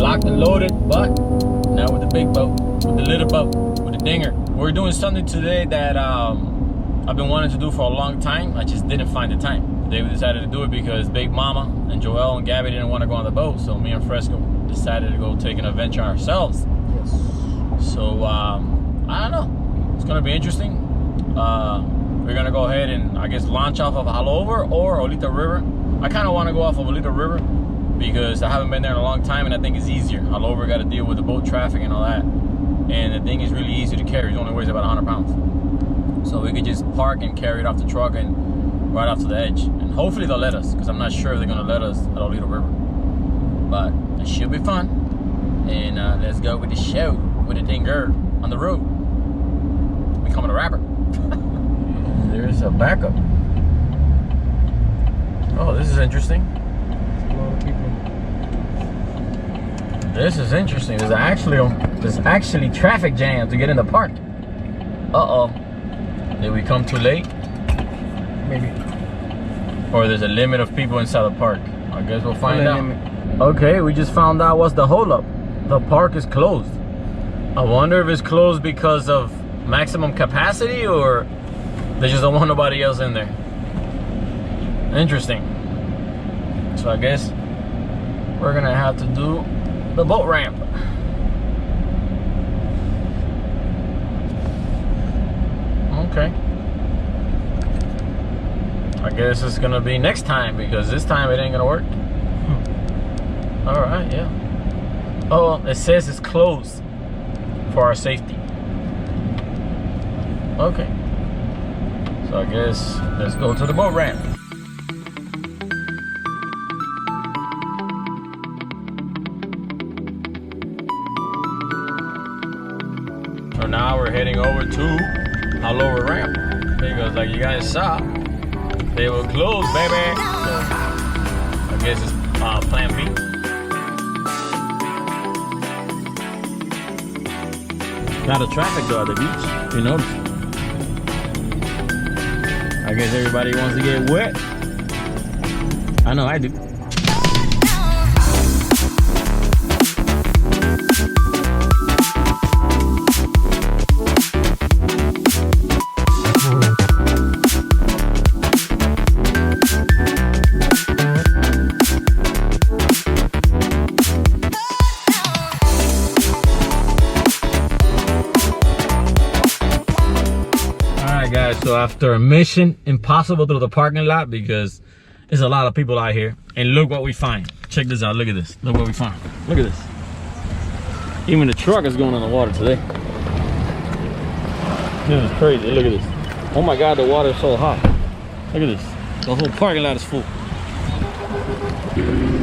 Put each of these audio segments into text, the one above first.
locked and loaded, but now with the big boat, with the little boat, with the dinger. We're doing something today that I've been wanting to do for a long time. I just didn't find the time. Today we decided to do it because Big Mama and Joel and Gabby didn't want to go on the boat, so me and Fresco decided to go take an adventure ourselves. Yes. So I don't know. It's gonna be interesting. We're gonna go ahead and I guess launch off of haulover or Olita River. I kind of want to go off of Olita River because I haven't been there in a long time and I think it's easier. Haulover got to deal with the boat traffic and all that, and the thing is really easy to carry. It only weighs about 100 pounds, so we could just park and carry it off the truck and right off to the edge. And hopefully they'll let us, because I'm not sure if they're gonna let us at Olita River. But it should be fun. And let's go with the show with the dinger on the road. Becoming a rapper. There's a backup. Oh, this is interesting. A lot of people. This is interesting. There's actually traffic jam to get in the park. Uh-oh. Did we come too late? Maybe. Or there's a limit of people inside the park. I guess we'll find out. Limit. Okay, we just found out what's the holdup. The park is closed. I wonder if it's closed because of maximum capacity or they just don't want nobody else in there. Interesting. So I guess we're gonna have to do the boat ramp. Okay. I guess it's gonna be next time because this time it ain't gonna work. All right, yeah. Oh, it says it's closed for our safety. Okay. So I guess let's go to the boat ramp. So now we're heading over to haulover ramp because, like you guys saw, they were closed, baby. So I guess it's plan B. A lot of traffic though at the beach, you notice. I guess everybody wants to get wet. I know I do. Guys, so after a mission impossible through the parking lot because there's a lot of people out here, and look what we find. Check this out. Look at this. Look what we find. Look at this. Even the truck is going on the water today. This is crazy. Look at this. Oh my god, the water is so hot. Look at this. The whole parking lot is full.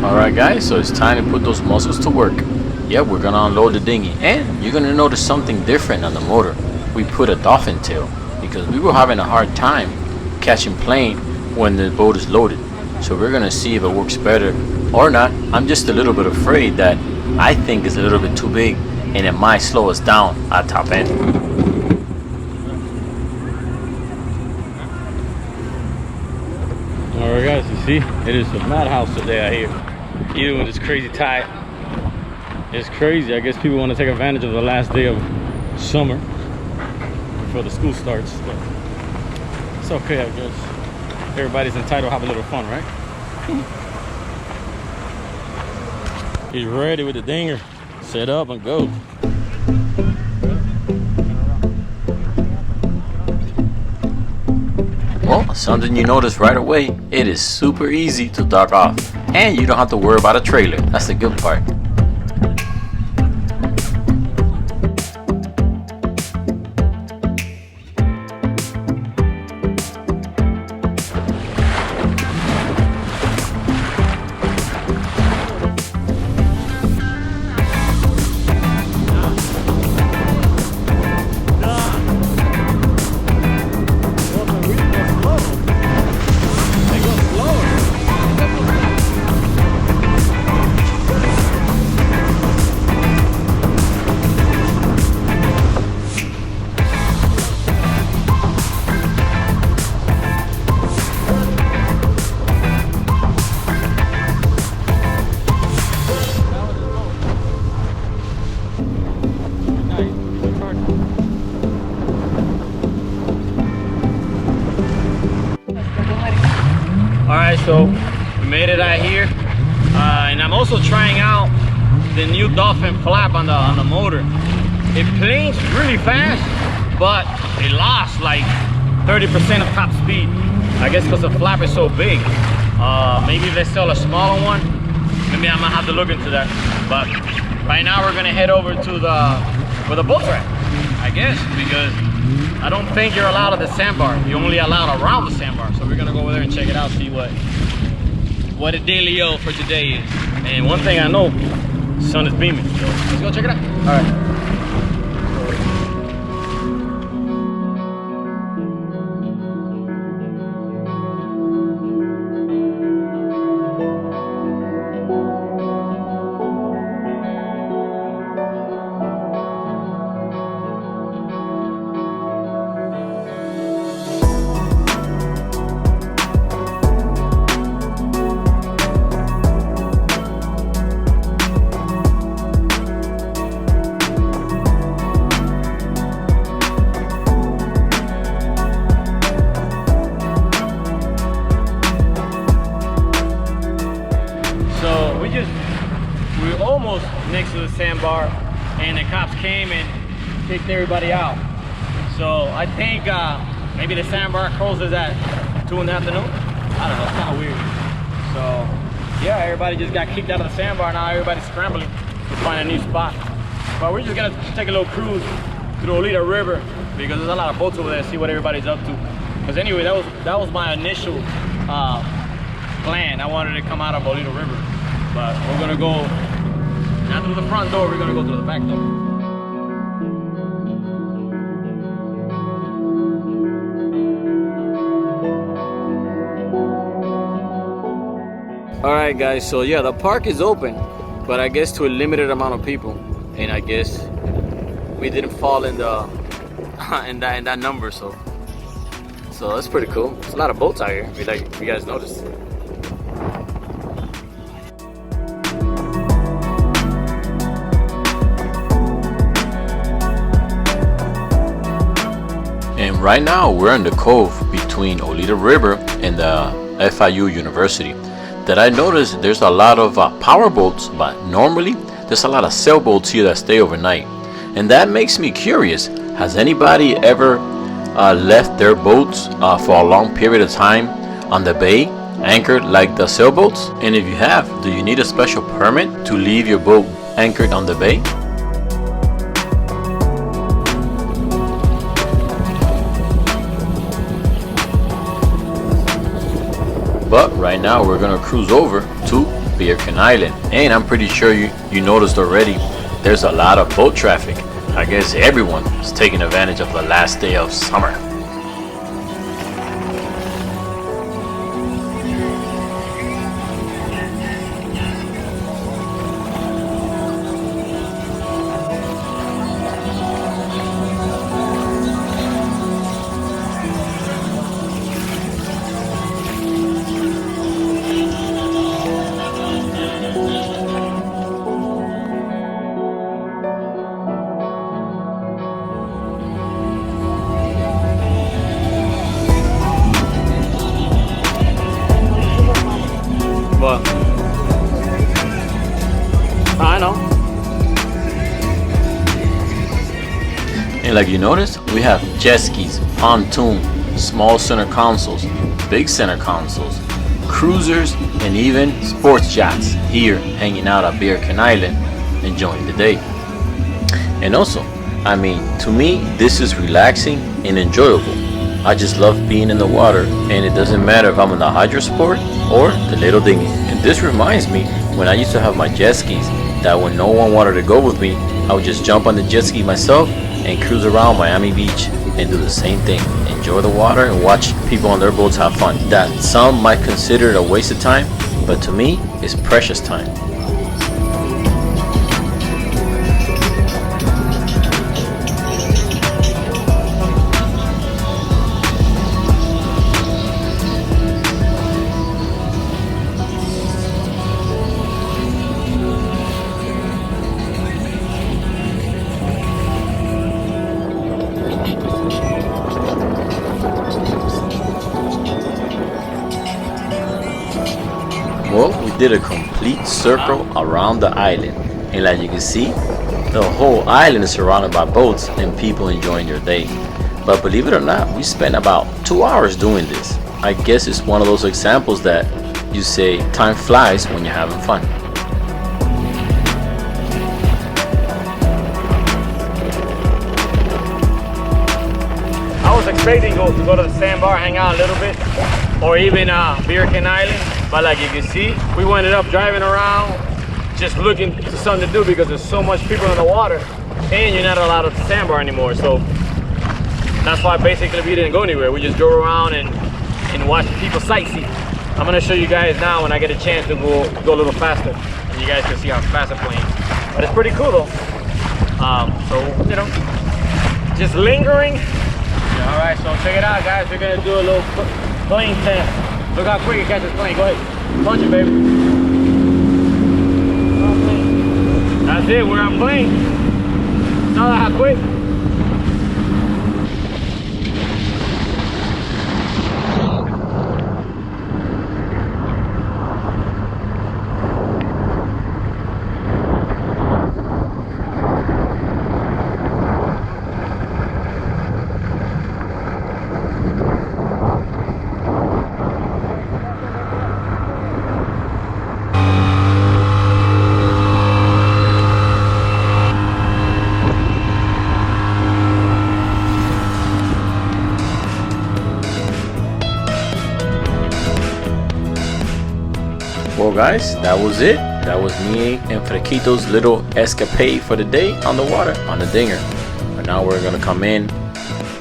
All right guys, so it's time to put those muscles to work. Yeah, we're gonna unload the dinghy, and you're gonna notice something different on the motor. We put a dolphin tail because we were having a hard time catching plane when the boat is loaded. So we're gonna see if it works better or not. I'm just a little bit afraid that I think it's a little bit too big and it might slow us down at top end. Alright guys, you see, it is a madhouse today out here. Even with this crazy tide. It's crazy. I guess people want to take advantage of the last day of summer before the school starts, but it's okay, I guess. Everybody's entitled to have a little fun, right? He's ready with the dinger. Set up and go. Well, something you notice right away, it is super easy to dock off. And you don't have to worry about a trailer. That's the good part. so we made it out here, and I'm also trying out the new Dolphin flap on the motor. It planes really fast, but it lost like 30% of top speed. I guess because the flap is so big. Maybe if they sell a smaller one, maybe I might have to look into that. But right now we're gonna head over to the boat track, I guess, because I don't think you're allowed at the sandbar. You're only allowed around the sandbar. So we're gonna go over there and check it out, see what the dealio for today is. And one thing I know, the sun is beaming. So let's go check it out. All right. We're almost next to the sandbar, and the cops came and kicked everybody out. So I think maybe the sandbar closes at 2 in the afternoon. I don't know, it's kind of weird. So yeah, everybody just got kicked out of the sandbar. Now everybody's scrambling to find a new spot. But we're just gonna take a little cruise through Olita River because there's a lot of boats over there, see what everybody's up to. Because anyway, that was my initial plan. I wanted to come out of Olita River. But we're gonna go not through the front door, we're gonna go through the back door. Alright guys, so yeah, the park is open, but I guess to a limited amount of people. And I guess we didn't fall in the in that number, so that's pretty cool. There's a lot of boats out here, if you guys noticed. And right now we're in the cove between Olita River and the FIU University. That I noticed there's a lot of power boats, but normally there's a lot of sailboats here that stay overnight. And that makes me curious, has anybody ever left their boats for a long period of time on the bay, anchored like the sailboats? And if you have, do you need a special permit to leave your boat anchored on the bay? But right now we're gonna cruise over to Beercan Island, and I'm pretty sure you noticed already there's a lot of boat traffic. I guess everyone is taking advantage of the last day of summer. But I know. And like you notice, we have jet skis, pontoon, small center consoles, big center consoles, cruisers, and even sports yachts here hanging out at Beercan Island, enjoying the day. And also, I mean, to me, this is relaxing and enjoyable. I just love being in the water, and it doesn't matter if I'm in the hydro sport or the little dinghy. And this reminds me when I used to have my jet skis, that when no one wanted to go with me, I would just jump on the jet ski myself and cruise around Miami Beach and do the same thing. Enjoy the water and watch people on their boats have fun. That some might consider it a waste of time, but to me, it's precious time. Well, we did a complete circle around the island, and like you can see, the whole island is surrounded by boats and people enjoying their day. But believe it or not, we spent about 2 hours doing this. I guess it's one of those examples that you say time flies when you're having fun. I was expecting to go to the sandbar, hang out a little bit, or even Beercan Island, but like you can see, we ended up driving around just looking for something to do because there's so much people in the water and you're not allowed at the sandbar anymore. So that's why basically we didn't go anywhere. We just drove around and watched people sightsee. I'm gonna show you guys now when I get a chance to go a little faster, and you guys can see how fast I'm playing. But it's pretty cool though. So you know, just lingering. All right, so check it out, guys. We're gonna do a little plane test. Look how quick it catches plane. Go ahead, punch it, baby. That's it. We're on plane. Saw how quick. Well guys, that was it. That was me and Fresquito's little escapade for the day on the water, on the dinger. But now we're gonna come in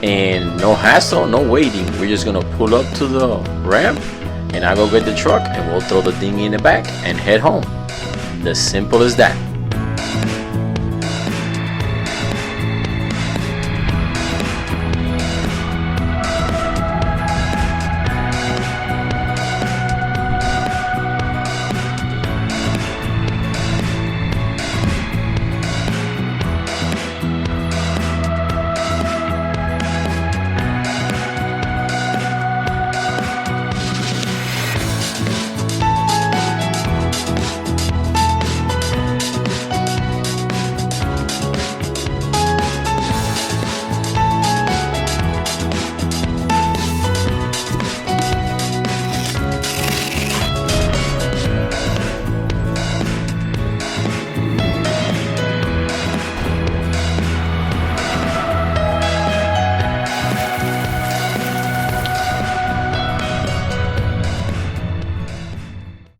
and no hassle, no waiting. We're just gonna pull up to the ramp and I go get the truck and we'll throw the dinghy in the back and head home. As simple as that.